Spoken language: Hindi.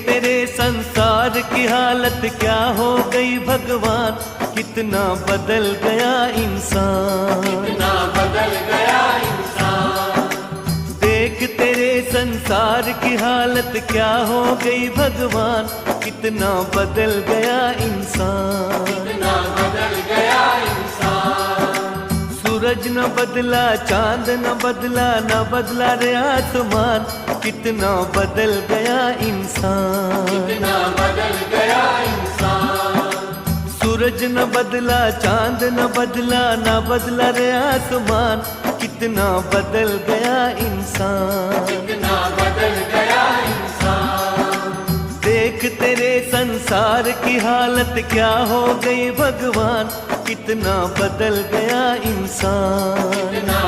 तेरे संसार की हालत क्या हो गई भगवान, कितना बदल गया इंसान, कितना बदल गया इंसान। देख तेरे संसार की हालत क्या हो गई भगवान, कितना बदल गया इंसान, कितना बदल गया इंसान। सूरज न बदला, चांद न बदला, न बदला रे आसमान, कितना बदल गया इंसान, कितना बदल गया इंसान। सूरज न बदला, चांद न बदला, न बदला रे आसमान, कितना बदल गया इंसान, कितना बदल गया इंसान। देख तेरे संसार की हालत क्या हो गई भगवान, कितना बदल गया इंसान। कितना